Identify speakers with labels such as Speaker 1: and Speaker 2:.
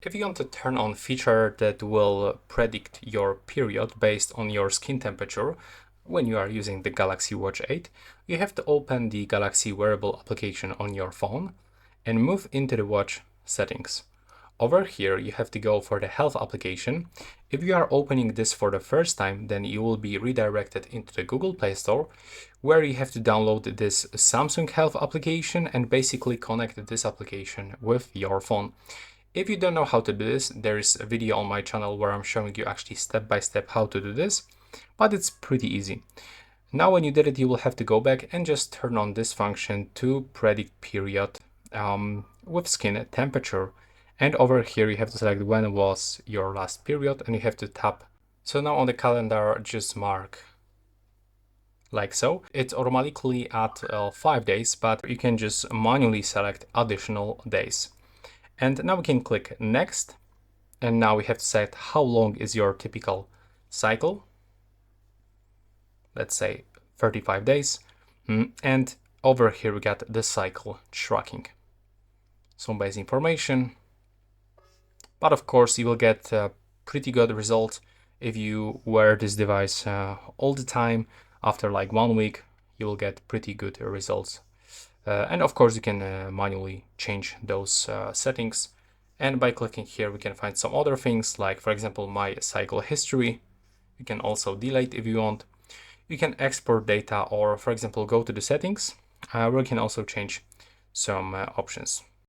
Speaker 1: If you want to turn on feature that will predict your period based on your skin temperature when you are using the Galaxy Watch 8, you have to open the Galaxy wearable application on your phone and move into the watch settings. Over here, you have to go for the health application. If you are opening this for the first time, then you will be redirected into the Google Play Store, where you have to download this Samsung Health application and basically connect this application with your phone. If you don't know how to do this, there is a video on my channel where I'm showing you actually step by step how to do this, but it's pretty easy. Now when you did it, you will have to go back and just turn on this function to predict period with skin temperature. And over here you have to select when was your last period and you have to tap. So now on the calendar, just mark like so. It's automatically at 5 days, but you can just manually select additional days. And now we can click next. And now we have to set how long is your typical cycle. Let's say 35 days. And over here we got the cycle tracking. Some basic information. But of course you will get pretty good results if you wear this device all the time. After like 1 week, you will get pretty good results. And of course you can manually change those settings. And by clicking here, we can find some other things like, for example, my cycle history. You can also delete if you want. You can export data or, for example, go to the settings where you can also change some options.